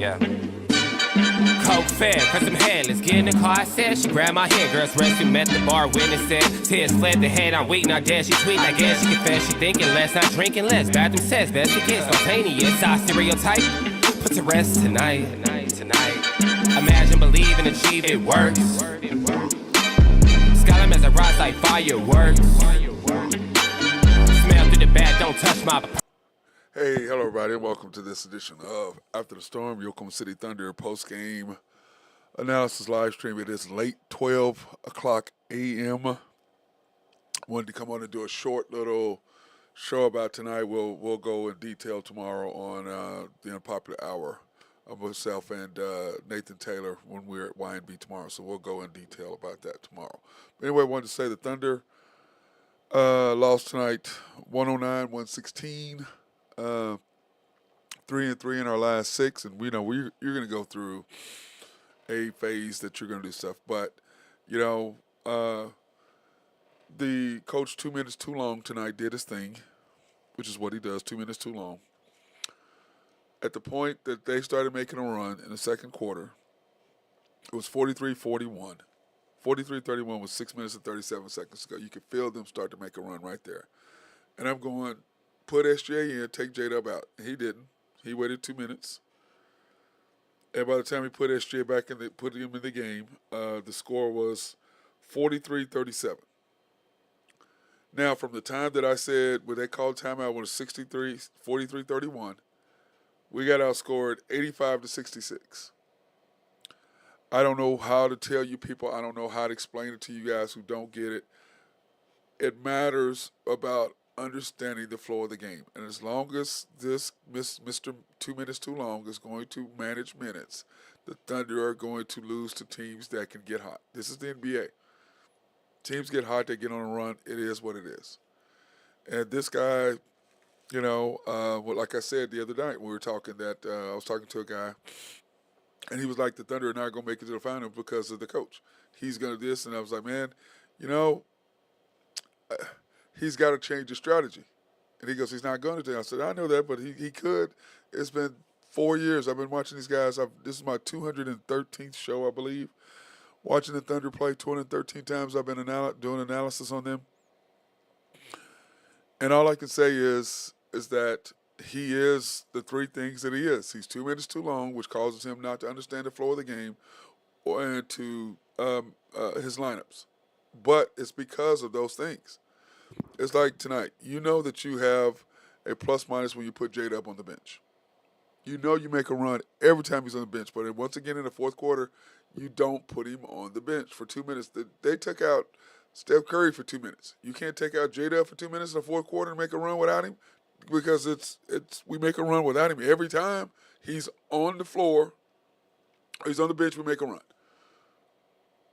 Yeah. Coke fed, press some head, let's get in the car, I said. She grabbed my hand, girls rescue, met the bar, witness said. Tears fled the head, I'm weak, not dead, she sweet, I guess she confessed. She thinking less, not drinking less, bathroom says, best it gets, spontaneous, our stereotype, put to rest tonight. Imagine, believe, and achieve, it works. Skyline as a rise like fireworks. Smell through the back, don't touch my... Hey, hello everybody, and welcome to this edition of After the Storm, your Oklahoma City Thunder post-game analysis live stream. It is late 12 o'clock a.m. Wanted to come on and do a short little show about tonight. We'll go in detail tomorrow on the Unpopular Hour of myself and Nathan Taylor when we're at YNB tomorrow. So we'll go in detail about that tomorrow. But anyway, I wanted to say the Thunder lost tonight 109-116. 3-3 in our last 6, and we know you're going to go through a phase that you're going to do stuff. But the coach 2 minutes too long tonight did his thing, which is what he does. 2 minutes too long. At the point that they started making a run in the second quarter, it was 43-41. 43-31 with 6 minutes and 37 seconds to go. You could feel them start to make a run right there, and I'm going. Put SGA in, take J-Dub out. He didn't. He waited 2 minutes. And by the time he put SGA back in, put him in the game, the score was 43-37. Now, from the time that I said when they called timeout when it was 43-31, we got outscored 85-66. I don't know how to tell you people. I don't know how to explain it to you guys who don't get it. It matters about understanding the flow of the game. And as long as this Mr. 2 minutes too long is going to manage minutes, the Thunder are going to lose to teams that can get hot. This is the NBA. Teams get hot, they get on a run. It is what it is. And this guy, like I said the other night when we were talking that I was talking to a guy, and he was like, the Thunder are not going to make it to the final because of the coach. He's going to do this. And I was like, man, he's got to change his strategy. And he goes, he's not going to. I said, I know that, but he could. It's been 4 years. I've been watching these guys. This is my 213th show, I believe. Watching the Thunder play 213 times. I've been doing analysis on them. And all I can say is that he is the three things that he is. He's 2 minutes too long, which causes him not to understand the flow of the game and to his lineups. But it's because of those things. It's like tonight. You know that you have a plus-minus when you put J-Dub on the bench. You know you make a run every time he's on the bench. But once again, in the fourth quarter, you don't put him on the bench for 2 minutes. They took out Steph Curry for 2 minutes. You can't take out J-Dub for 2 minutes in the fourth quarter and make a run without him because we make a run without him. Every time he's on the floor, he's on the bench, we make a run.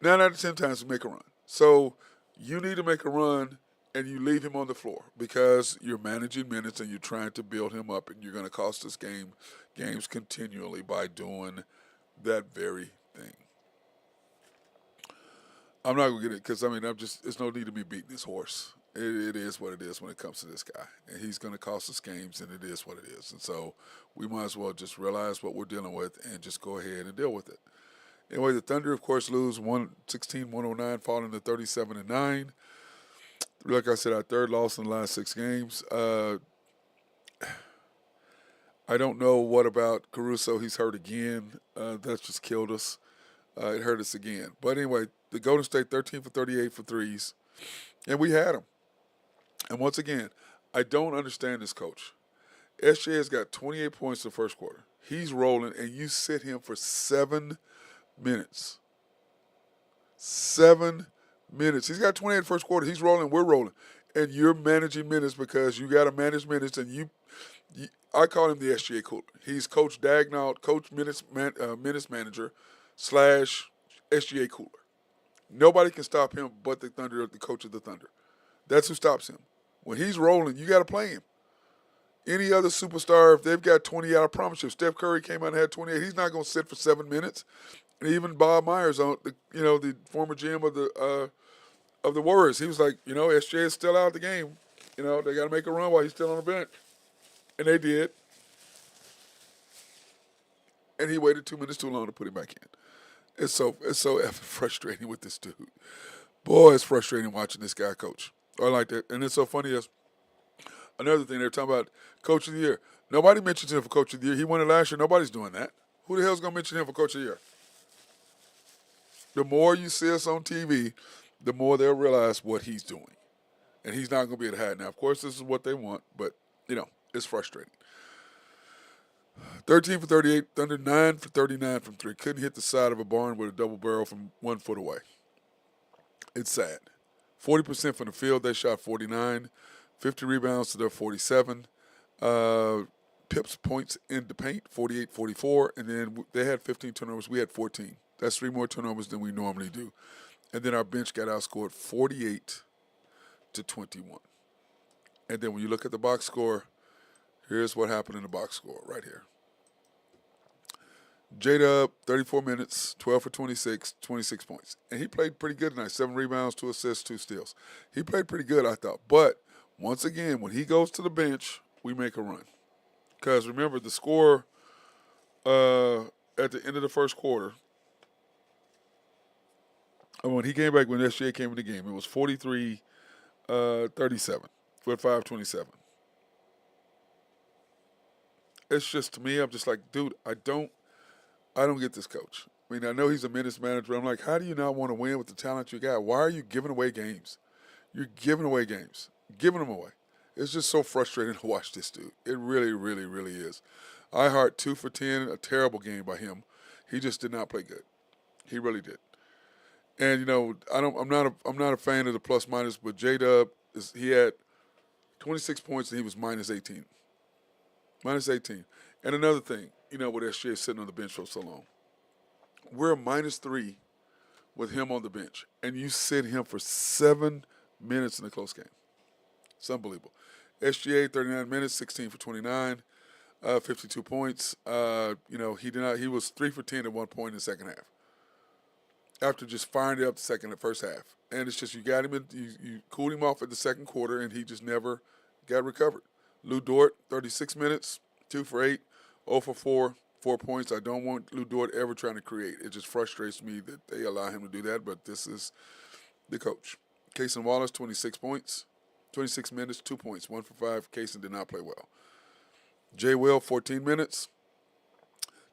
9 out of 10 times we make a run. So you need to make a run and you leave him on the floor because you're managing minutes and you're trying to build him up, and you're going to cost us games continually by doing that very thing. I'm not going to get it because, there's no need to be beating this horse. It is what it is when it comes to this guy. And he's going to cost us games, and it is what it is. And so we might as well just realize what we're dealing with and just go ahead and deal with it. Anyway, the Thunder, of course, lose 116-109, falling to 37-9. Like I said, our third loss in the last 6 games. I don't know what about Caruso. He's hurt again. That's just killed us. It hurt us again. But anyway, the Golden State 13 for 38 for threes, and we had them. And once again, I don't understand this coach. SJ has got 28 points in the first quarter. He's rolling, and you sit him for 7 minutes. 7 minutes. He's got 28 in the first quarter. He's rolling. We're rolling. And you're managing minutes because you got to manage minutes. And I call him the SGA cooler. He's Coach Dagnall, Coach minutes manager / SGA cooler. Nobody can stop him but the Thunder, the coach of the Thunder. That's who stops him. When he's rolling, you got to play him. Any other superstar, if they've got 20 out, I promise you, Steph Curry came out and had 28, he's not going to sit for 7 minutes. And even Bob Myers, the former GM of the Warriors, he was like, SJ is still out of the game. They got to make a run while he's still on the bench. And they did. and he waited 2 minutes too long to put him back in. It's so effing frustrating with this dude. Boy, it's frustrating watching this guy coach. I like that. And it's so funny as another thing, they're talking about Coach of the Year. Nobody mentions him for Coach of the Year. He won it last year. Nobody's doing that. Who the hell's going to mention him for Coach of the Year? The more you see us on TV, the more they'll realize what he's doing. And he's not going to be able to hide. Now, of course, this is what they want, but, it's frustrating. 13 for 38, Thunder 9 for 39 from 3. Couldn't hit the side of a barn with a double barrel from 1 foot away. It's sad. 40% from the field, they shot 49. 50 rebounds to their 47. Pips points in the paint, 48-44. And then they had 15 turnovers. We had 14. That's 3 more turnovers than we normally do. And then our bench got outscored 48-21. And then when you look at the box score, here's what happened in the box score right here. J-Dub, 34 minutes, 12 for 26, 26 points. And he played pretty good tonight. 7 rebounds, 2 assists, 2 steals. He played pretty good, I thought. But, once again, when he goes to the bench, we make a run. Because, remember, the score at the end of the first quarter, when he came back, when SGA came in the game, it was 43-37 with 5:27. It's just, to me, I'm just like, dude, I don't get this coach. I mean, I know he's a minutes manager. I'm like, how do you not want to win with the talent you got? Why are you giving away games? You're giving away games. Giving them away. It's just so frustrating to watch this dude. It really, really, really is. Iheart 2 for 10, a terrible game by him. He just did not play good. He really did. And I'm not a fan of the plus minus, but J-Dub he had 26 points and he was minus 18. Minus 18. And another thing, with SGA sitting on the bench for so long. We're -3 with him on the bench, and you sit him for 7 minutes in a close game. It's unbelievable. SGA, 39 minutes, 16 for 29, 52 points. He was 3 for 10 at one point in the second half. After just firing it up the first half. And it's just you got him you cooled him off at the second quarter, and he just never got recovered. Lou Dort, 36 minutes, 2 for 8, 0 for 4, 4 points. I don't want Lou Dort ever trying to create. It just frustrates me that they allow him to do that, but this is the coach. Cason Wallace, 26 points, 26 minutes, 2 points, 1 for 5. Cason did not play well. Jay Will, 14 minutes,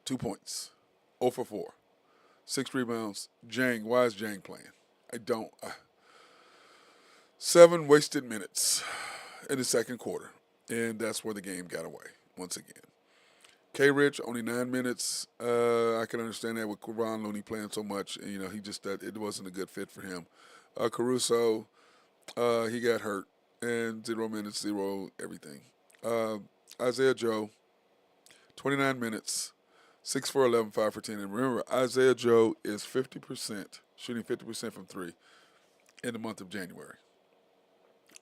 2 points, 0 for 4, 6 rebounds. Jang, why is Jang playing? I don't. 7 wasted minutes in the second quarter, and that's where the game got away once again. K. Rich, only 9 minutes. I can understand that with Ron Looney playing so much. And, it wasn't a good fit for him. Caruso, he got hurt. And 0 minutes, 0 everything. Isaiah Joe, 29 minutes, 6 for 11, 5 for 10. And remember, Isaiah Joe is 50%, shooting 50% from 3 in the month of January.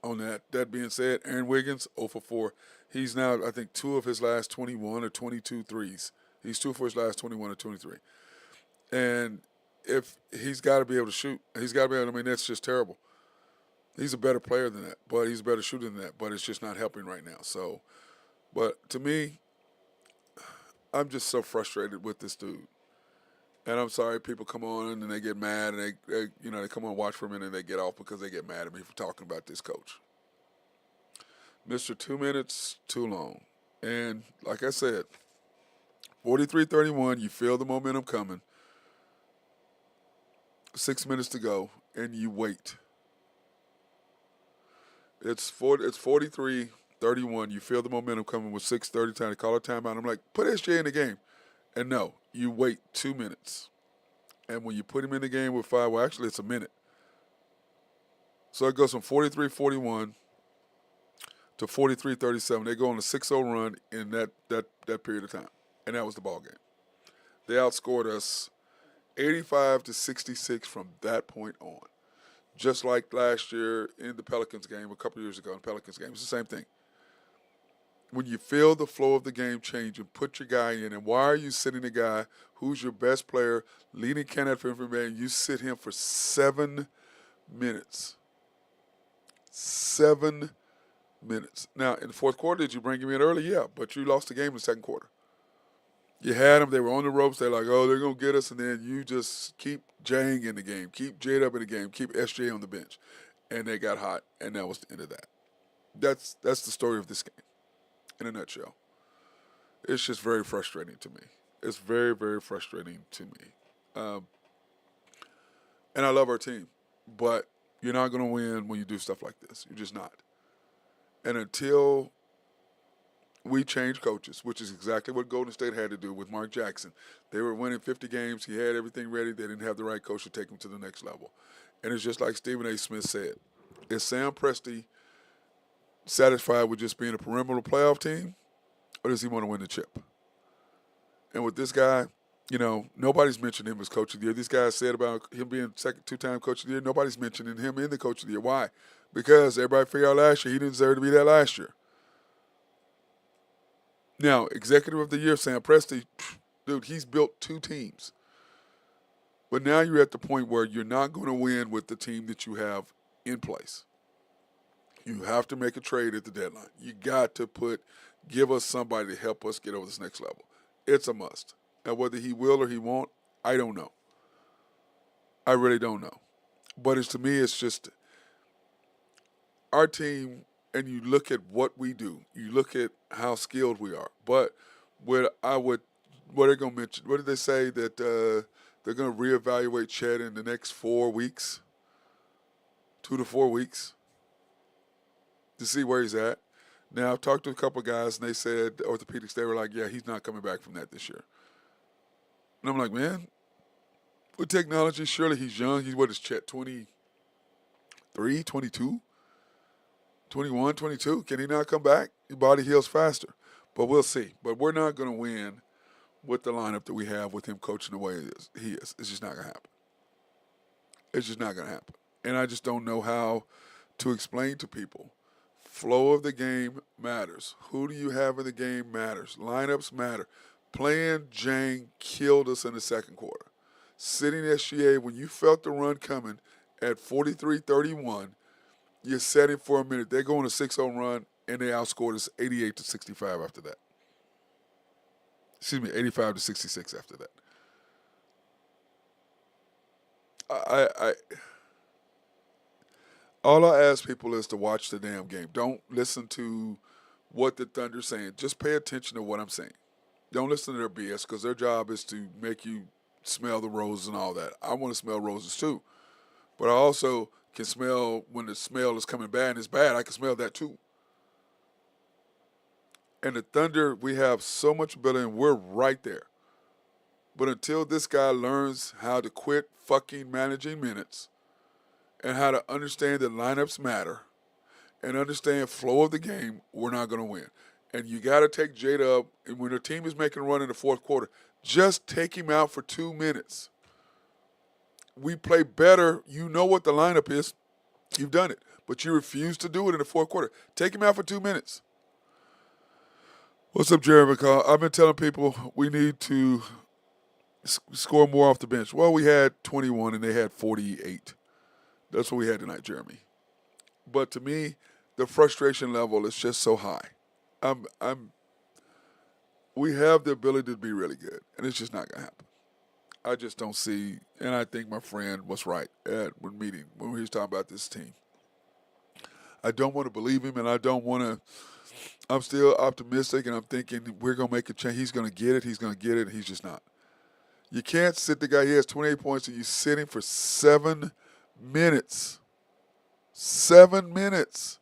On that being said, Aaron Wiggins, 0 for 4. He's now, I think, 2 of his last 21 or 22 threes. He's 2 for his last 21 or 23. And if he's got to be able to shoot, he's got to be able to, that's just terrible. He's a better player than that, but he's a better shooter than that, but it's just not helping right now. So, but to me, I'm just so frustrated with this dude. And I'm sorry, people come on and they get mad and they come on and watch for a minute and they get off because they get mad at me for talking about this coach. Mr. 2 minutes too long. And like I said, 43-31, you feel the momentum coming. 6 minutes to go, and you wait. It's 43-31. You feel the momentum coming with 6:30 time to call a timeout. I'm like, put SJ in the game. And no, you wait 2 minutes. And when you put him in the game with 5, well, actually, it's a minute. So it goes from 43-41 to 43-37. They go on a 6-0 run in that period of time. And that was the ball game. They outscored us 85-66 from that point on. Just like last year in the Pelicans game, a couple years ago in the Pelicans game. It's the same thing. When you feel the flow of the game change and put your guy in, and why are you sitting the guy who's your best player, leading candidate for information, you sit him for 7 minutes. 7 minutes. Now, in the fourth quarter, did you bring him in early? Yeah, but you lost the game in the second quarter. You had them, they were on the ropes, they're like, oh, they're going to get us, and then you just keep Jang in the game, keep Jade up in the game, keep SJ on the bench. And they got hot, and that was the end of that. That's the story of this game in a nutshell. It's just very frustrating to me. It's very, very frustrating to me. Um, and I love our team, but you're not going to win when you do stuff like this. You're just not. And until we change coaches, which is exactly what Golden State had to do with Mark Jackson. They were winning 50 games. He had everything ready. They didn't have the right coach to take them to the next level. And it's just like Stephen A. Smith said. Is Sam Presti satisfied with just being a perimeter playoff team, or does he want to win the chip? And with this guy, nobody's mentioned him as coach of the year. These guys said about him being two-time coach of the year. Nobody's mentioning him in the coach of the year. Why? Because everybody figured out last year he didn't deserve to be that last year. Now, executive of the year, Sam Presti, dude, he's built 2 teams. But now you're at the point where you're not going to win with the team that you have in place. You have to make a trade at the deadline. You got to give us somebody to help us get over this next level. It's a must. Now, whether he will or he won't, I don't know. I really don't know. But to me, it's just our team. And you look at what we do. You look at how skilled we are. But what they're going to mention, what did they say that they're going to reevaluate Chet in the next 4 weeks, 2 to 4 weeks, to see where he's at. Now, I've talked to a couple of guys, and they said, orthopedics, they were like, yeah, he's not coming back from that this year. And I'm like, man, with technology, surely he's young. What is Chet, 23, 22? 21, 22. Can he not come back? His body heals faster. But we'll see. But we're not going to win with the lineup that we have with him coaching the way he is. It's just not going to happen. It's just not going to happen. And I just don't know how to explain to people. Flow of the game matters. Who do you have in the game matters. Lineups matter. Playing Jang killed us in the second quarter. Sitting SGA, when you felt the run coming at 43-31, you set him for a minute. They go on a 6-0 run, and they outscored us 88-65 after that. 85-66 after that. All I ask people is to watch the damn game. Don't listen to what the Thunder's saying. Just pay attention to what I'm saying. Don't listen to their BS, because their job is to make you smell the roses and all that. I want to smell roses too. But I also can smell when the smell is coming bad and it's bad. I can smell that too. And the Thunder, we have so much ability, and we're right there. But until this guy learns how to quit fucking managing minutes and how to understand that lineups matter and understand flow of the game, we're not going to win. And you got to take Jada up, and when the team is making a run in the fourth quarter, just take him out for 2 minutes. We play better. You know what the lineup is. You've done it. But you refuse to do it in the fourth quarter. Take him out for 2 minutes. What's up, Jeremy? I've been telling people we need to score more off the bench. Well, we had 21 and they had 48. That's what we had tonight, Jeremy. But to me, the frustration level is just so high. We have the ability to be really good, and it's just not going to happen. I just don't see, and I think my friend was right when he was talking about this team. I don't want to believe him, and I don't want to. I'm still optimistic, and I'm thinking we're going to make a change. He's going to get it. He's going to get it. He's just not. You can't sit the guy. He has 28 points, and you sit him for 7 minutes. 7 minutes.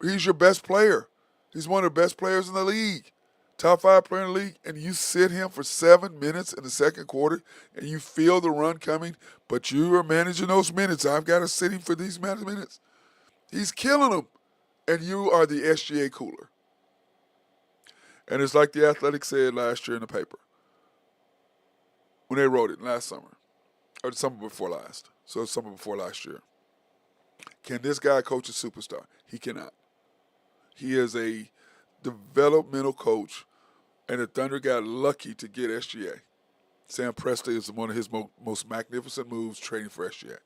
He's your best player. He's one of the best players in the league. Top 5 player in the league, and you sit him for 7 minutes in the second quarter, and you feel the run coming, but you are managing those minutes. I've got to sit him for these minutes. He's killing them, and you are the SGA cooler. And it's like the Athletic said last year in the paper when they wrote it last summer, or the summer before last. So summer before last year. Can this guy coach a superstar? He cannot. He is a developmental coach, and the Thunder got lucky to get SGA. Sam Presti is one of his most magnificent moves trading for SGA.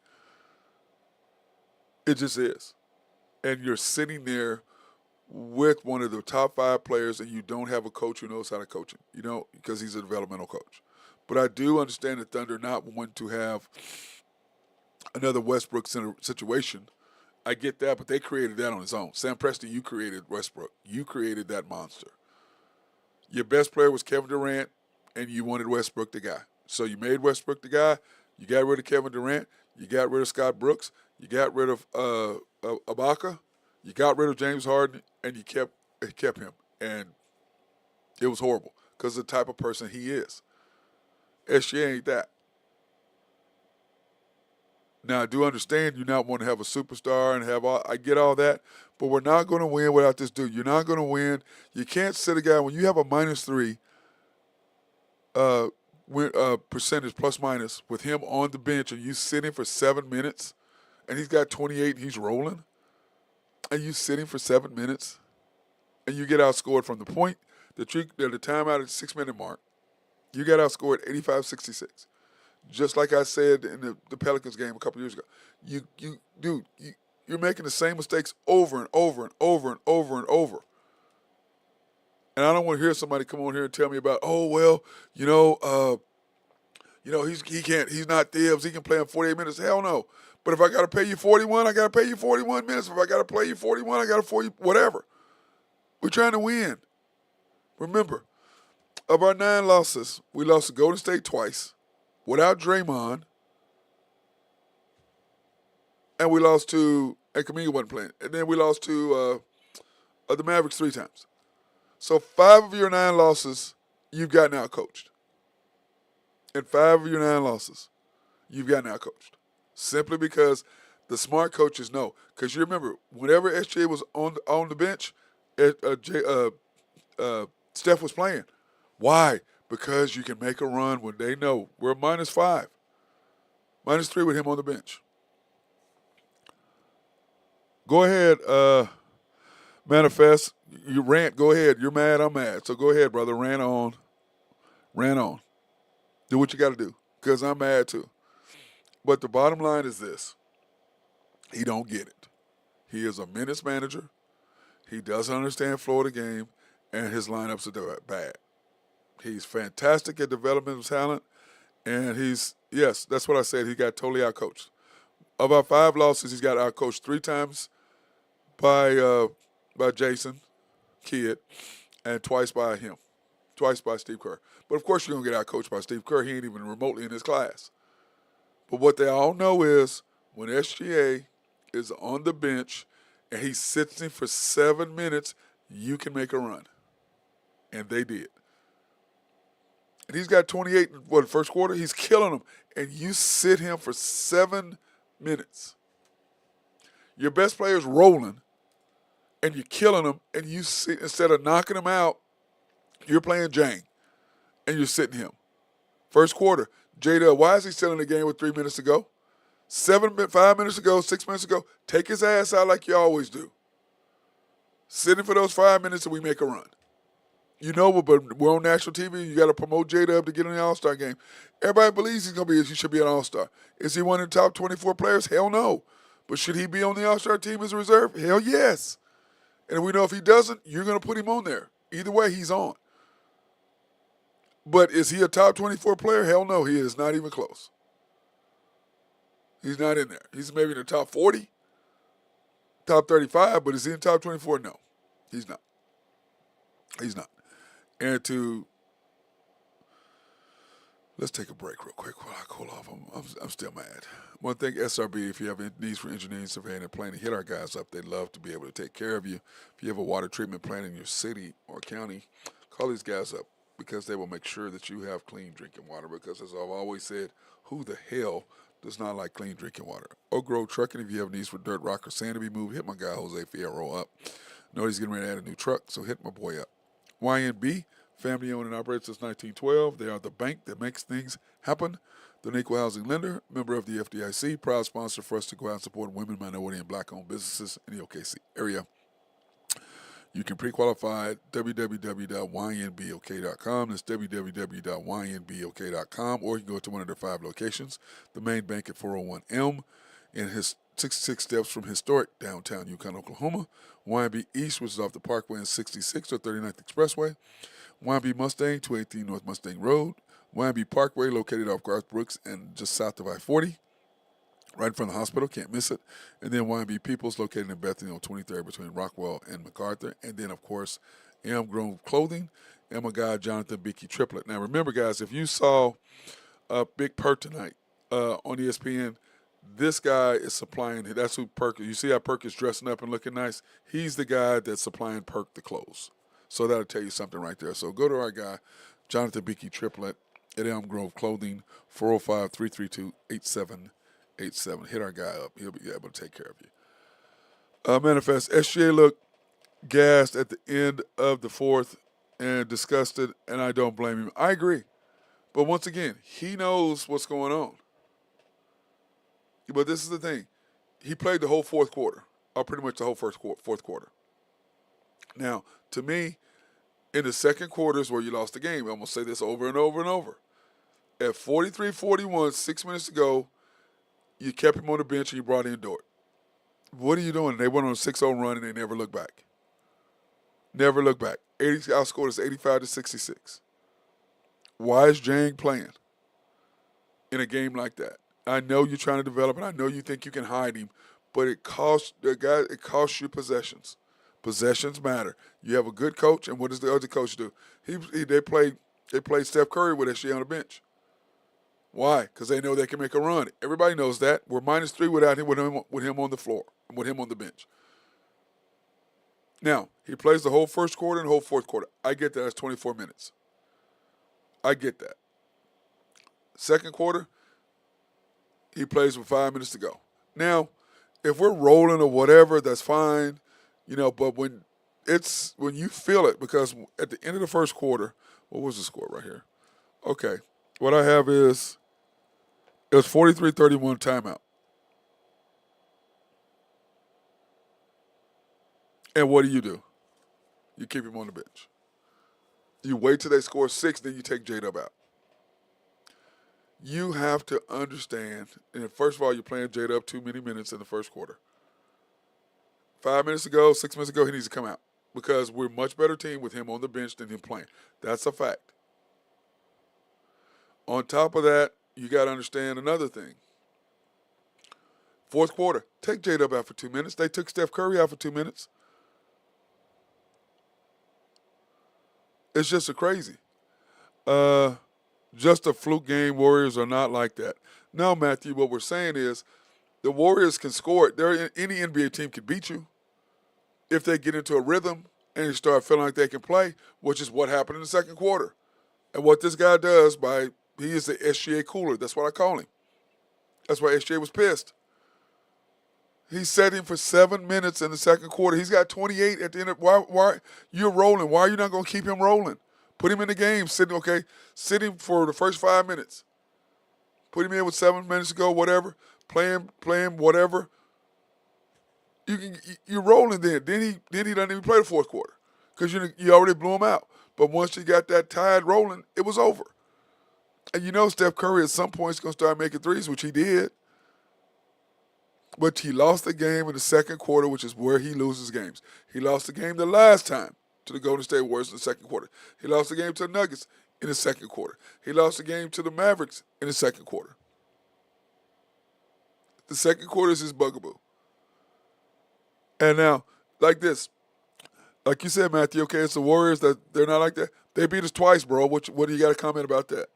It just is. And you're sitting there with one of the top 5 players and you don't have a coach who knows how to coach him, because he's a developmental coach. But I do understand the Thunder not wanting to have another Westbrook situation. I get that, but they created that on its own. Sam Presti, you created Westbrook. You created that monster. Your best player was Kevin Durant, and you wanted Westbrook the guy. So you made Westbrook the guy. You got rid of Kevin Durant. You got rid of Scott Brooks. You got rid of Ibaka. You got rid of James Harden, and you kept him. And it was horrible because of the type of person he is. SGA ain't that. Now, I do understand you not want to have a superstar and have all – I get all that, but we're not going to win without this dude. You're not going to win. You can't sit a guy – when you have a -3 percentage plus minus with him on the bench and you sit him for 7 minutes and he's got 28 and he's rolling and you sit him for 7 minutes and you get outscored from the point that the timeout at the 6-minute mark, you got outscored 85-66. Just like I said in the Pelicans game a couple years ago, you're making the same mistakes over and over and over and over and over. And I don't want to hear somebody come on here and tell me about, he's not Thibs, he can play in 48 minutes. Hell no. But if I got to pay you 41, I got to pay you 41 minutes. If I got to play you 41, I got to play you whatever. We're trying to win. Remember, of our 9 losses, we lost to Golden State twice, without Draymond, and we lost to, and Kuminga wasn't playing, and then we lost to the Mavericks 3 times. So 5 of your 9 losses, you've gotten out-coached. And 5 of your 9 losses, you've gotten out-coached. Simply because the smart coaches know. Because you remember, whenever SJ was on the bench, Steph was playing. Why? Because you can make a run when they know we're -5. -3 with him on the bench. Go ahead, Manifest. You rant, go ahead. You're mad, I'm mad. So go ahead, brother. Rant on. Do what you got to do, because I'm mad too. But the bottom line is this. He don't get it. He is a minutes manager. He doesn't understand flow of the game, and his lineups are bad. He's fantastic at developmental talent, and that's what I said. He got totally outcoached. Of our 5 losses, he's got outcoached 3 times by Jason Kidd and twice by him, twice by Steve Kerr. But, of course, you're going to get outcoached by Steve Kerr. He ain't even remotely in his class. But what they all know is when SGA is on the bench and he sits in for 7 minutes, you can make a run. And they did. And he's got 28 in the first quarter. He's killing them. And you sit him for 7 minutes. Your best player's rolling, and you're killing him, and you sit, instead of knocking him out, you're playing Jang, and you're sitting him. First quarter, J-Dub, why is he still in the game with 3 minutes to go? 5 minutes ago, 6 minutes ago, take his ass out like you always do. Sit him for those 5 minutes and we make a run. But we're on national TV. You got to promote J-Dub to get in the All-Star game. Everybody believes he should be an All-Star. Is he one of the top 24 players? Hell no. But should he be on the All-Star team as a reserve? Hell yes. And we know if he doesn't, you're going to put him on there. Either way, he's on. But is he a top 24 player? Hell no, he is not even close. He's not in there. He's maybe in the top 40, top 35, but is he in top 24? No, he's not. He's not. And let's take a break real quick while I cool off. I'm still mad. One thing, SRB, if you have needs for engineering, surveying, and planning, hit our guys up. They'd love to be able to take care of you. If you have a water treatment plant in your city or county, call these guys up because they will make sure that you have clean drinking water. Because as I've always said, who the hell does not like clean drinking water? Oak Grove Trucking, if you have needs for dirt, rock, or sand to be moved, hit my guy Jose Fierro up. I know he's getting ready to add a new truck, so hit my boy up. YNB, family owned and operated since 1912. They are the bank that makes things happen. The equal housing lender, member of the FDIC, proud sponsor for us to go out and support women, minority, and black-owned businesses in the OKC area. You can pre-qualify at www.ynbok.com. That's www.ynbok.com, or you can go to one of their 5 locations. The main bank at 401 Elm in 66 steps from historic downtown Yukon, Oklahoma. YB East, which is off the Parkway and 66 or 39th Expressway. YB Mustang, 218 North Mustang Road. YB Parkway, located off Garth Brooks and just south of I-40. Right in front of the hospital, can't miss it. And then YB Peoples, located in Bethany on 23rd between Rockwell and MacArthur. And then, of course, M. Grove Clothing and my guy, Jonathan Bickey Triplet. Now, remember, guys, if you saw Big Perk tonight on ESPN, this guy is supplying, that's who Perk is. You see how Perk is dressing up and looking nice? He's the guy that's supplying Perk the clothes. So that'll tell you something right there. So go to our guy, Jonathan Bickey Triplet at Elm Grove Clothing, 405-332-8787. Hit our guy up. He'll be able to take care of you. Manifest, SGA looked gassed at the end of the fourth and disgusted, and I don't blame him. I agree. But once again, he knows what's going on. But this is the thing. He played the whole fourth quarter, or pretty much the whole fourth quarter. Now, to me, in the second quarter is where you lost the game. I'm going to say this over and over and over. At 43-41, 6 minutes to go, you kept him on the bench and you brought in Dort. What are you doing? They went on a 6-0 run and they never looked back. Never looked back. Outscored us 85-66. Why is Jang playing in a game like that? I know you're trying to develop and I know you think you can hide him, but it costs you possessions. Possessions matter. You have a good coach, and what does the other coach do? They played Steph Curry with SGA on the bench. Why? Because they know they can make a run. Everybody knows that. We're -3 without him, with him on the floor, with him on the bench. Now, he plays the whole first quarter and the whole fourth quarter. I get that. That's 24 minutes. I get that. Second quarter, he plays with 5 minutes to go. Now, if we're rolling or whatever, that's fine. But when you feel it, because at the end of the first quarter, what was the score right here? Okay. What I have is, it was 43-31 timeout. And what do? You keep him on the bench. You wait till they score 6, then you take J-Dub out. You have to understand, and first of all, you're playing J-Dub too many minutes in the first quarter. 5 minutes ago, 6 minutes ago, he needs to come out because we're a much better team with him on the bench than him playing. That's a fact. On top of that, you got to understand another thing. Fourth quarter, take J-Dub out for 2 minutes. They took Steph Curry out for 2 minutes. It's just a crazy. Just a fluke game. Warriors are not like that. No, Matthew, what we're saying is the Warriors can score it. Any NBA team can beat you if they get into a rhythm and start feeling like they can play, which is what happened in the second quarter. And what this guy does he is the SGA cooler. That's what I call him. That's why SGA was pissed. He set him for 7 minutes in the second quarter. He's got 28 at the end of why you're rolling. Why are you not going to keep him rolling? Put him in the game. Sit him for the first 5 minutes. Put him in with 7 minutes to go, whatever. Play him, whatever. You're rolling then. Then he doesn't even play the fourth quarter because you already blew him out. But once you got that tide rolling, it was over. And Steph Curry at some point is going to start making threes, which he did. But he lost the game in the second quarter, which is where he loses games. He lost the game the last time to the Golden State Warriors in the second quarter. He lost the game to the Nuggets in the second quarter. He lost the game to the Mavericks in the second quarter. The second quarter is his bugaboo. And now, like this, like you said, Matthew, okay, it's the Warriors that they're not like that. They beat us twice, bro. What do you got to comment about that?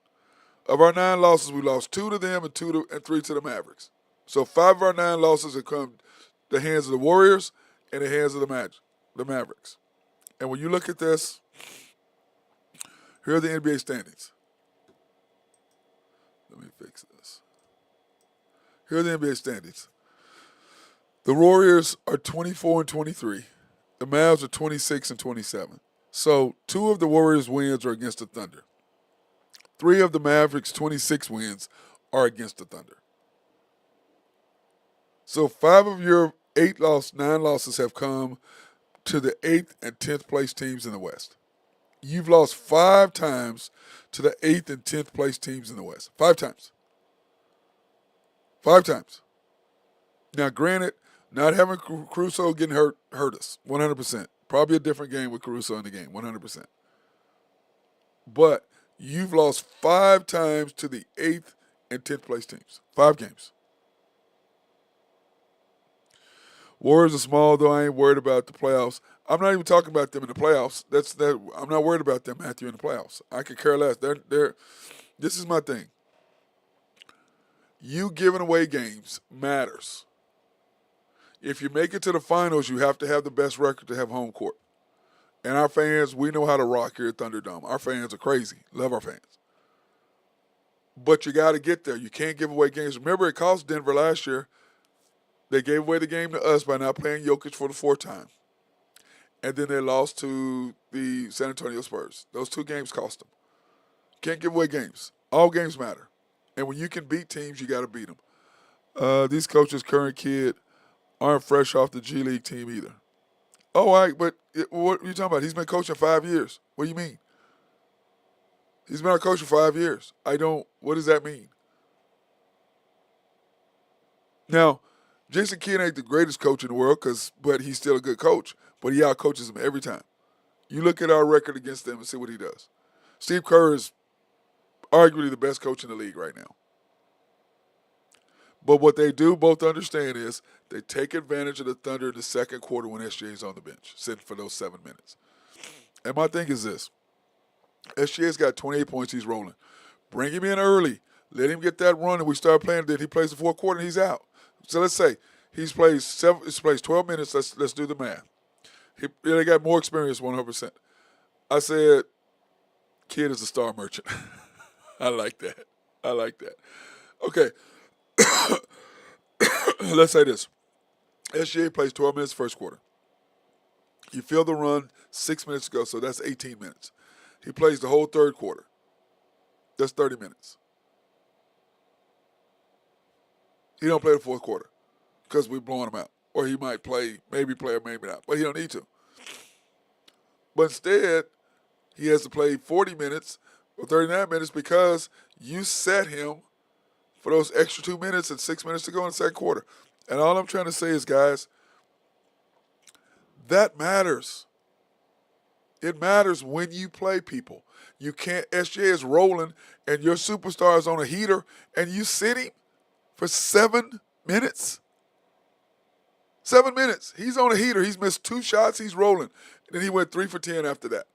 Of our 9 losses, we lost 2 to them and 3 to the Mavericks. So 5 of our 9 losses have come the hands of the Warriors and the hands of the Mavericks. And when you look at this, here are the NBA standings. Let me fix this. Here are the NBA standings. The Warriors are 24-23. The Mavs are 26-27. So 2 of the Warriors' wins are against the Thunder. 3 of the Mavericks' 26 wins are against the Thunder. So 5 of your 9 losses have come to the 8th and 10th place teams in the West. You've lost 5 times to the 8th and 10th place teams in the West. 5 times. 5 times. Now, granted, not having Caruso getting hurt us 100%. Probably a different game with Caruso in the game 100%. But you've lost 5 times to the 8th and 10th place teams. 5 games. Warriors are small, though. I ain't worried about the playoffs. I'm not even talking about them in the playoffs. I'm not worried about them, Matthew, in the playoffs. I could care less. This is my thing. You giving away games matters. If you make it to the finals, you have to have the best record to have home court. And our fans, we know how to rock here at Thunderdome. Our fans are crazy. Love our fans. But you got to get there. You can't give away games. Remember, it cost Denver last year. They gave away the game to us by not playing Jokic for the 4th time. And then they lost to the San Antonio Spurs. Those 2 games cost them. Can't give away games. All games matter. And when you can beat teams, you got to beat them. These coaches, current kid, aren't fresh off the G League team either. Oh, all right, but what are you talking about? He's been coaching 5 years. What do you mean? He's been a coach for 5 years. What does that mean? Now, Jason Kidd ain't the greatest coach in the world, but he's still a good coach. But he out-coaches him every time. You look at our record against them and see what he does. Steve Kerr is arguably the best coach in the league right now. But what they do both understand is they take advantage of the Thunder in the second quarter when SGA's on the bench, sitting for those 7 minutes. And my thing is this. SGA's got 28 points. He's rolling. Bring him in early. Let him get that run, and we start playing. Then he plays the 4th quarter, and he's out. So let's say he plays 12 minutes. Let's do the math. They got more experience, 100%. I said, Kid is a star merchant. I like that. Okay. Let's say this. SGA plays 12 minutes first quarter. You feel the run 6 minutes to go, so that's 18 minutes. He plays the whole 3rd quarter. That's 30 minutes. He don't play the 4th quarter because we're blowing him out. Or he might maybe play or maybe not. But he don't need to. But instead, he has to play 40 minutes or 39 minutes because you set him for those extra 2 minutes and 6 minutes to go in the second quarter. And all I'm trying to say is, guys, that matters. It matters when you play people. You can't, SGA is rolling and your superstar is on a heater and you sit him for 7 minutes. 7 minutes. He's on a heater. He's missed 2 shots. He's rolling. And then he went 3 for 10 after that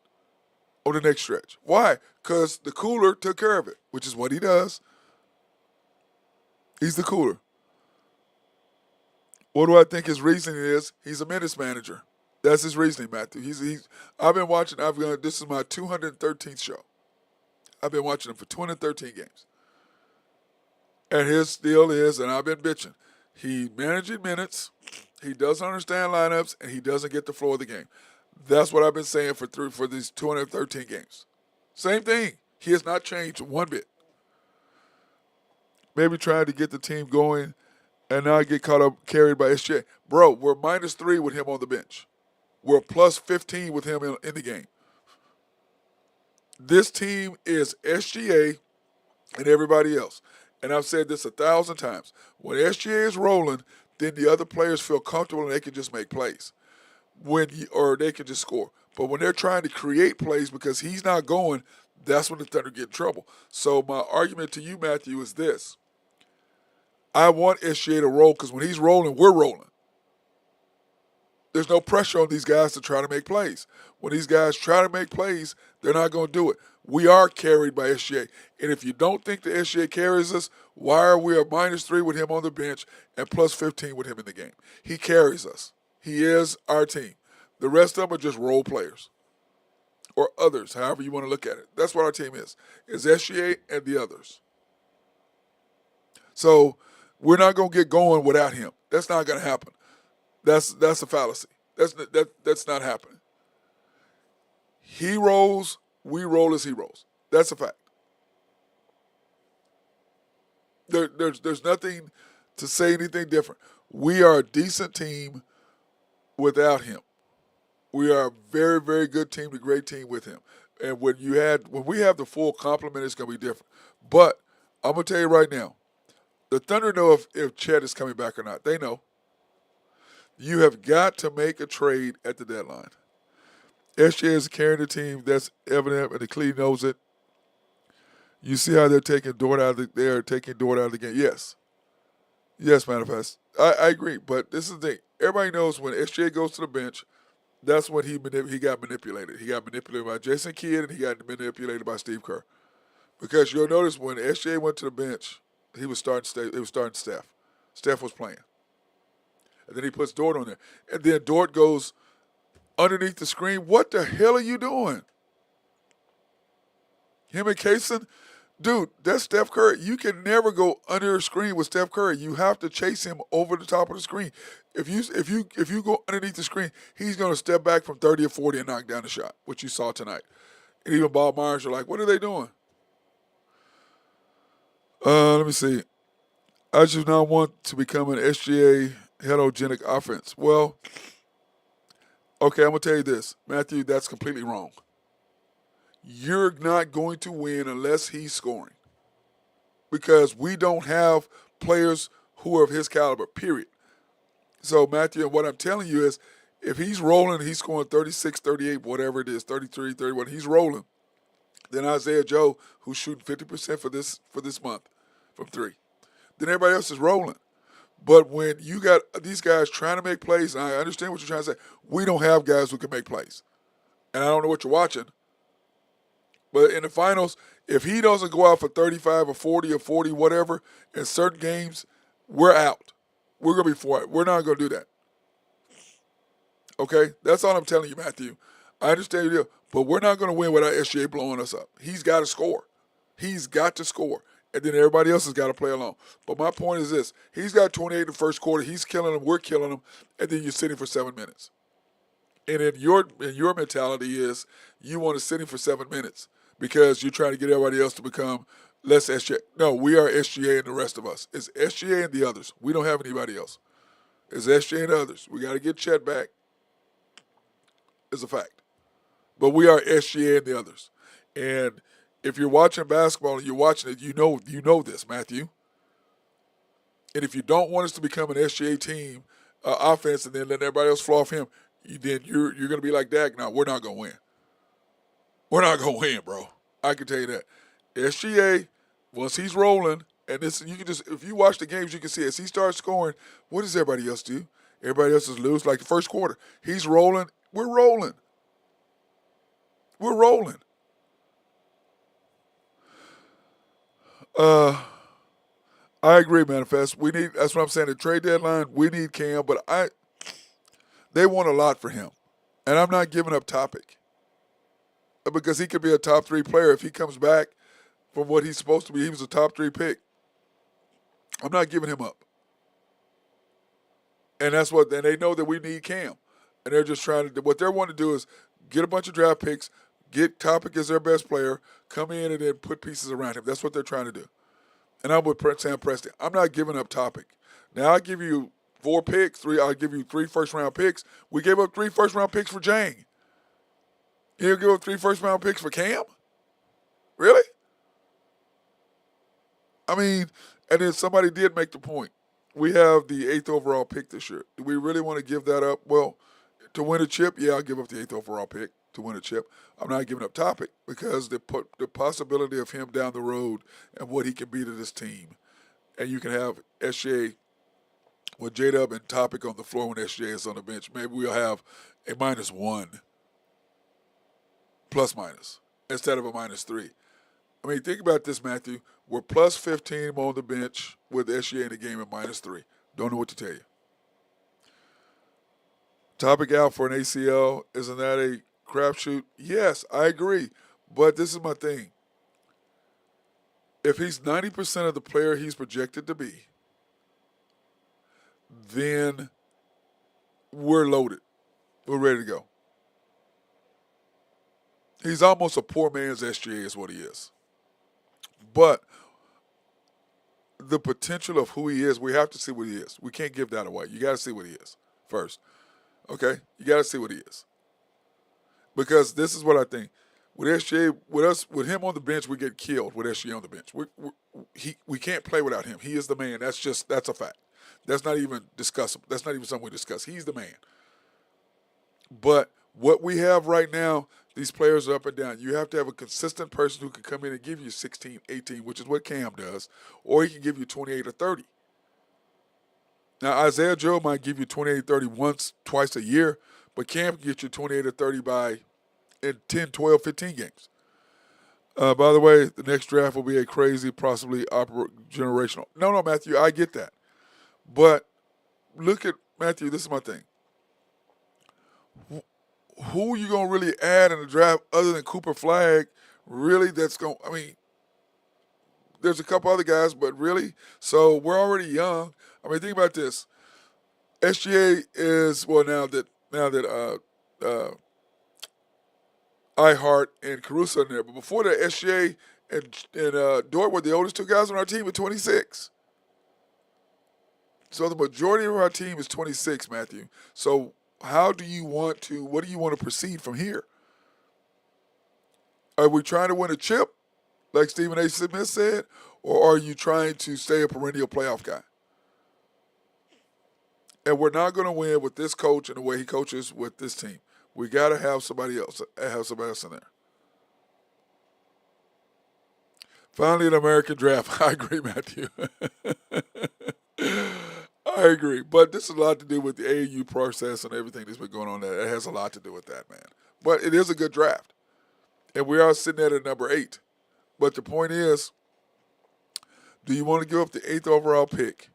on the next stretch. Why? Because the cooler took care of it, which is what he does. He's the cooler. What do I think his reasoning is? He's a minutes manager. That's his reasoning, Matthew. I've been watching. This is my 213th show. I've been watching him for 213 games. And his deal is, and I've been bitching, he managing minutes, he doesn't understand lineups, and he doesn't get the flow of the game. That's what I've been saying for these 213 games. Same thing. He has not changed one bit. Maybe trying to get the team going and not get carried by SGA. Bro, we're -3 with him on the bench. We're plus 15 with him in the game. This team is SGA and everybody else. And I've said this 1,000 times. When SGA is rolling, then the other players feel comfortable and they can just make plays. Or they can just score. But when they're trying to create plays because he's not going, that's when the Thunder get in trouble. So my argument to you, Matthew, is this. I want SGA to roll because when he's rolling, we're rolling. There's no pressure on these guys to try to make plays. When these guys try to make plays, they're not going to do it. We are carried by SGA. And if you don't think the SGA carries us, why are we a -3 with him on the bench and plus 15 with him in the game? He carries us. He is our team. The rest of them are just role players or others, however you want to look at it. That's what our team is SGA and the others. So we're not going to get going without him. That's not going to happen. That's a fallacy. That's not happening. He rolls, we roll as he rolls. That's a fact. There's nothing to say anything different. We are a decent team without him. We are a very, very good team, a great team with him. And when we have the full complement, it's going to be different. But I'm going to tell you right now, The Thunder know if Chet is coming back or not. They know. You have got to make a trade at the deadline. SJ is carrying the team. That's evident, and the Cleveland knows it. You see how they're taking Dort out of the game. Yes, manifest. I agree, but this is the thing. Everybody knows when SJ goes to the bench, that's when he got manipulated. He got manipulated by Jason Kidd, and he got manipulated by Steve Kerr. Because you'll notice when SJ went to the bench, he was starting Steph. Steph was playing. And then he puts Dort on there. And then Dort goes underneath the screen. What the hell are you doing? Him and Kaysen? Dude, that's Steph Curry. You can never go under a screen with Steph Curry. You have to chase him over the top of the screen. If you go underneath the screen, he's going to step back from 30 or 40 and knock down the shot, which you saw tonight. And even Bob Myers are like, what are they doing? Let me see. I just now want to become an SGA heterogenic offense. Well, okay, I'm going to tell you this. Matthew, that's completely wrong. You're not going to win unless he's scoring. Because we don't have players who are of his caliber, period. So, Matthew, what I'm telling you is if he's rolling, he's scoring 36, 38, whatever it is, 33, 31, he's rolling. Then Isaiah Joe, who's shooting 50% for this month from three. Then everybody else is rolling. But when you got these guys trying to make plays, and I understand what you're trying to say, we don't have guys who can make plays. And I don't know what you're watching. But in the finals, if he doesn't go out for 35 or 40 or 40, whatever, in certain games, we're out. We're going to be for it. We're not going to do that. Okay? That's all I'm telling you, Matthew. I understand your deal, but we're not going to win without SGA blowing us up. He's got to score. He's got to score. And then everybody else has got to play along. But my point is this. He's got 28 in the first quarter. He's killing them. We're killing them. And then you're sitting for 7 minutes. And in your mentality is you want to sit him for 7 minutes because you're trying to get everybody else to become less SGA. No, we are SGA and the rest of us. It's SGA and the others. We don't have anybody else. It's SGA and the others. We got to get Chet back. It's a fact. But we are SGA and the others. And if you're watching basketball and you're watching it, you know this, Matthew. And if you don't want us to become an SGA team offense and then let everybody else flow off him, then you're going to be like that. No, we're not going to win. We're not going to win, bro. I can tell you that. SGA, once he's rolling, and this you can just if you watch the games, you can see as he starts scoring, what does everybody else do? Everybody else is loose. Like the first quarter, he's rolling. We're rolling. We're rolling. I agree, Manifest. That's what I'm saying. The trade deadline, we need Cam, but they want a lot for him. And I'm not giving up Topic. Because he could be a top 3 player if he comes back from what he's supposed to be. He was a top 3 pick. I'm not giving him up. And and they know that we need Cam. And they're just what they want to do is get a bunch of draft picks, get Topic as their best player, come in and then put pieces around him. That's what they're trying to do. And I'm with Sam Preston. I'm not giving up Topic. Now I'll give you 4 picks, I'll give you 3 first-round picks. We gave up 3 first-round picks for Jang. You'll give up 3 first-round picks for Cam? Really? I mean, and then somebody did make the point. We have the 8th overall pick this year. Do we really want to give that up? Well, to win a chip, yeah, I'll give up the 8th overall pick to win a chip. I'm not giving up Topic because the possibility of him down the road and what he can be to this team. And you can have SGA with J-Dub and Topic on the floor when SGA is on the bench. Maybe we'll have a -1. Plus minus, instead of a -3. I mean, think about this, Matthew. We're plus 15 on the bench with SGA in the game at -3. Don't know what to tell you. Topic out for an ACL. Isn't that a crapshoot? Yes, I agree. But this is my thing. If he's 90% of the player he's projected to be, then we're loaded. We're ready to go. He's almost a poor man's SGA is what he is. But the potential of who he is, we have to see what he is. We can't give that away. You got to see what he is first. Okay? You got to see what he is. Because this is what I think. With SGA, with him on the bench, we get killed. With SGA on the bench, we can't play without him. He is the man. That's a fact. That's not even discussable. That's not even something we discuss. He's the man. But what we have right now, these players are up and down. You have to have a consistent person who can come in and give you 16, 18, which is what Cam does, or he can give you 28 or 30. Now, Isaiah Joe might give you 28, 30 twice a year, but Cam can get you 28 or 30 in 10, 12, 15 games. By the way, the next draft will be a crazy, possibly generational. No, Matthew, I get that. But look at, Matthew, this is my thing. Who are you going to really add in the draft other than Cooper Flagg? Really, that's going – I mean, there's a couple other guys, but really? So we're already young. I mean, think about this. SGA is, well, now that iHeart and Caruso in there. But before that, SGA and Dort were the oldest two guys on our team at 26. So the majority of our team is 26, Matthew. So what do you want to proceed from here? Are we trying to win a chip, like Stephen A. Smith said, or are you trying to stay a perennial playoff guy? And we're not going to win with this coach and the way he coaches with this team. We got to have somebody else in there. Finally, an American draft. I agree, Matthew. I agree. But this has a lot to do with the AAU process and everything that's been going on there. It has a lot to do with that, man. But it is a good draft. And we are sitting at number 8. But the point is, do you want to give up the 8th overall pick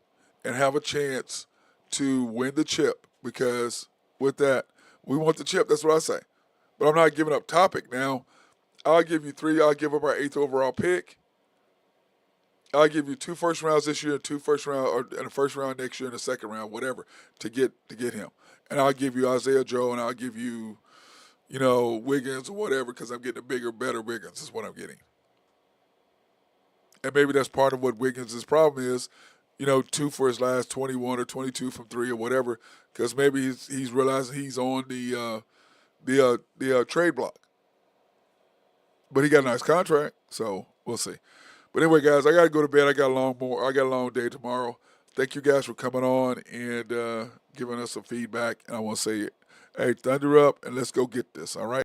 and have a chance to win the chip? Because with that, we want the chip. That's what I say. But I'm not giving up topic now. I'll give you 3. I'll give up our 8th overall pick. I'll give you 2 first rounds this year, and 2 first round, and a first round next year, and a second round, whatever, to get him. And I'll give you Isaiah Joe, and I'll give you, Wiggins or whatever, because I'm getting a bigger, better Wiggins is what I'm getting. And maybe that's part of what Wiggins' problem is, 2 for his last 21 or 22 from 3 or whatever, because maybe he's realizing he's on the trade block. But he got a nice contract, so we'll see. But anyway, guys, I got to go to bed. I got a long day tomorrow. Thank you guys for coming on and giving us some feedback. And I want to say, hey, thunder up and let's go get this, all right?